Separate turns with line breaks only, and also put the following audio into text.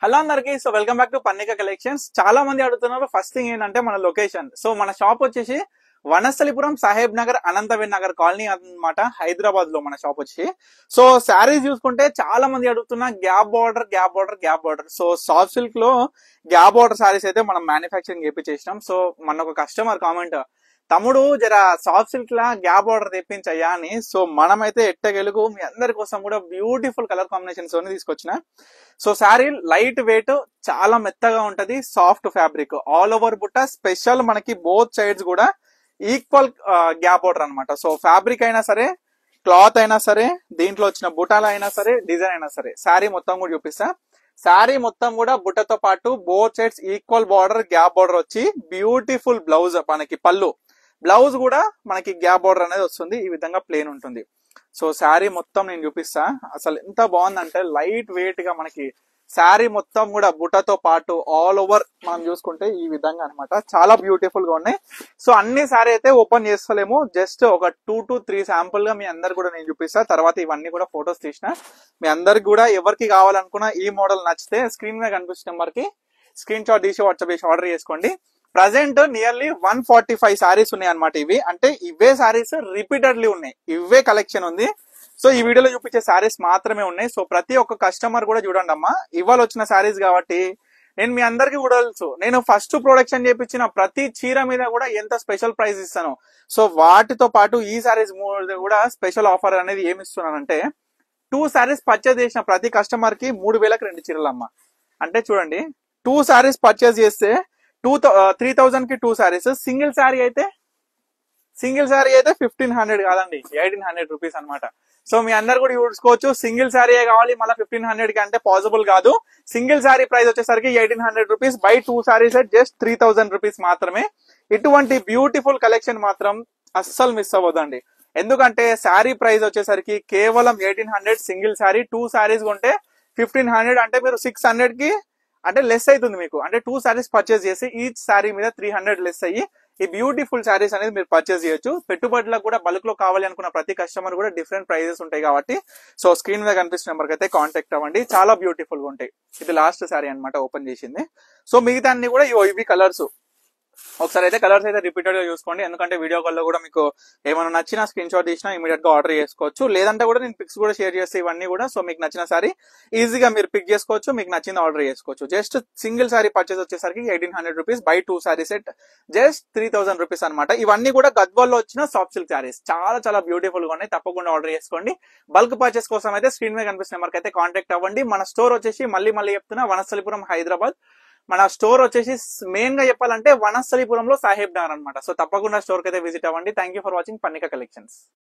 Hello అందరికి. So welcome back to Pannika Collections. చాలా మంది అడుగుతున్నారు. ఫస్ట్ థింగ్ ఏంటంటే మన లొకేషన్. సో మన షాప్ వచ్చేసి వనస్థలిపురం సాహెబ్ నగర్ అనంతవేన్ నగర్ కాలనీ అన్నమాట, హైదరాబాద్ లో మన షాప్ వచ్చి. సో శారీస్ చూసుకుంటే చాలా మంది అడుగుతున్న gap border. So soft silk లో గ్యాప్ బార్డర్ శారీస్ అయితే మనం మ్యానుఫ్యాక్చరింగ్ చేపించేసినాం. సో మన ఒక కస్టమర్ కామెంట్, తమ్ముడు జర సాఫ్ట్ సిల్క్ లా గ్యాప్ బార్డర్ తెప్పించయ్యా అని. సో మనమైతే ఎట్టగెలుగు మీ అందరి కోసం కూడా బ్యూటిఫుల్ కలర్ కాంబినేషన్స్ తీసుకొచ్చిన. సో శారీ లైట్ వెయిట్, చాలా మెత్తగా ఉంటది, సాఫ్ట్ ఫ్యాబ్రిక్, ఆల్ ఓవర్ బుట్ట స్పెషల్. మనకి బోత్ సైడ్స్ కూడా ఈక్వల్ గ్యాప్ బార్డర్ అనమాట. సో ఫ్యాబ్రిక్ అయినా సరే, క్లాత్ అయినా సరే, దీంట్లో వచ్చిన బుటాలు అయినా సరే, డిజైన్ అయినా సరే, శారీ మొత్తం కూడా చూపిస్తా. శారీ మొత్తం కూడా బుట్టతో పాటు both sides equal border, gap border వచ్చి బ్యూటిఫుల్ బ్లౌజ్. మనకి పళ్ళు బ్లౌజ్ కూడా మనకి గ్యాప్ బార్డర్ అనేది వస్తుంది. ఈ విధంగా ప్లేన్ ఉంటుంది. సో శారీ మొత్తం నేను చూపిస్తా. అసలు ఎంత బాగుందంటే లైట్ వెయిట్ గా మనకి శారీ మొత్తం కూడా బుట్టతో పాటు ఆల్ ఓవర్ మనం చూసుకుంటే ఈ విధంగా అనమాట. చాలా బ్యూటిఫుల్ గా ఉన్నాయి. సో అన్ని శారీ అయితే ఓపెన్ చేస్తలేము, జస్ట్ ఒక 2 to 3 శాంపుల్ గా మీ అందరు కూడా నేను చూపిస్తా. తర్వాత ఇవన్నీ కూడా ఫొటోస్ తీసిన మీ అందరికి కూడా ఎవరికి కావాలనుకున్నా ఈ మోడల్ నచ్చితే స్క్రీన్ మీద కనిపిస్తున్న నెంబర్ కి స్క్రీన్ షాట్ తీసి వాట్సాప్ చేసి ఆర్డర్ చేసుకోండి. ప్రజెంట్ నియర్లీ 145 శారీస్ ఉన్నాయి అనమాట. ఇవి అంటే ఇవే శారీస్ రిపీటెడ్లీ ఉన్నాయి, ఇవే కలెక్షన్ ఉంది. సో ఈ వీడియోలో చూపించే శారీస్ మాత్రమే ఉన్నాయి. సో ప్రతి ఒక్క కస్టమర్ కూడా చూడండి అమ్మా, ఇవాళ వచ్చిన శారీస్ కాబట్టి నేను మీ అందరికి కూడా తెలుసు, నేను ఫస్ట్ ప్రొడక్షన్ చేపించిన ప్రతి చీర మీద కూడా ఎంత స్పెషల్ ప్రైస్ ఇస్తాను. సో వాటితో పాటు ఈ శారీస్ కూడా స్పెషల్ ఆఫర్ అనేది ఏమి ఇస్తున్నానంటే, 2 శారీస్ పర్చేజ్ చేసిన ప్రతి కస్టమర్ కి 3,000కి 2 చీరలు అమ్మ. అంటే చూడండి, 2 శారీస్ పర్చేజ్ చేస్తే 3,000 కి 2 శారీస్. సింగిల్ శారీ అయితే 1,500 కాదండి, 1,800 రూపీస్ అనమాట. సో మీ అందరు కూడా చూసుకోవచ్చు, సింగిల్ శారీ కావాలి మళ్ళీ 1,500 కి అంటే పాసిబుల్ కాదు. సింగిల్ శారీ ప్రైస్ వచ్చేసరికి 1,800 rupees, by 2 saris just 3,000 rupees మాత్రమే. ఇటువంటి బ్యూటిఫుల్ కలెక్షన్ మాత్రం అస్సలు మిస్ అవ్వదండి. ఎందుకంటే శారీ ప్రైస్ వచ్చేసరికి కేవలం 1,800, సింగిల్ శారీ. 2 శారీస్ కొంటే 1,500, అంటే మీరు 600 కి అంటే లెస్ అవుతుంది మీకు. అంటే 2 శారీస్ పర్చేస్ చేసి ఈచ్ శారీ మీద 300 లెస్ అయ్యి ఈ బ్యూటిఫుల్ శారీస్ అనేది మీరు పర్చేస్ చేయొచ్చు. పెట్టుబడులకు కూడా బల్క్ లో కావాలి అనుకున్న ప్రతి కస్టమర్ కూడా డిఫరెంట్ ప్రైజెస్ ఉంటాయి కాబట్టి సో స్క్రీన్ మీద కనిపిస్తున్న నెంబర్కి అయితే కాంటాక్ట్ అవ్వండి. చాలా బ్యూటిఫుల్ గా ఉంటాయి. ఇది లాస్ట్ శారీ అనమాట ఓపెన్ చేసింది. సో మిగతా అన్ని కూడా ఇవి కలర్స్. ఒకసారి అయితే కలర్స్ అయితే రిపీటెడ్ గా చూసుకోండి, ఎందుకంటే వీడియో కాల్ లో కూడా మీకు ఏమైనా నచ్చిన స్క్రీన్ షాట్ తీసినా ఇమీడియట్ గా ఆర్డర్ చేసుకోవచ్చు. లేదంటే కూడా నేను పిక్స్ కూడా షేర్ చేస్తే ఇవన్నీ కూడా. సో మీకు నచ్చిన సారీ ఈజీగా మీరు పిక్ చేసుకోవచ్చు, మీకు నచ్చింది ఆర్డర్ చేసుకోవచ్చు. జస్ట్ సింగిల్ సారీ పర్చేస్ వచ్చేసరికి 1,800 rupees, by 2 sorry set just 3,000 rupees అనమాట. ఇవన్నీ కూడా గద్వాల్లో వచ్చిన సాఫ్ట్ సిల్క్ సారీస్, చాలా చాలా బ్యూటిఫుల్ గా ఉన్నాయి. తప్పకుండా ఆర్డర్ చేసుకోండి. బల్క్ పర్చేస్ కోసం అయితే స్క్రీన్ మీద కనిపిస్తున్న నెంబర్కి అయితే కాంటాక్ట్ అవ్వండి. మన స్టోర్ వచ్చేసి మళ్ళీ చెప్తున్నా, వనస్థలిపురం, హైదరాబాద్. మన స్టోర్ వచ్చేసి మెయిన్ గా చెప్పాలంటే వనస్థలిపురంలో సాహెబ్ నగర్ అనమాట. సో తప్పకుండా స్టోర్ కి అయితే విజిట్ అవ్వండి. Thank you for watching Pannika collections.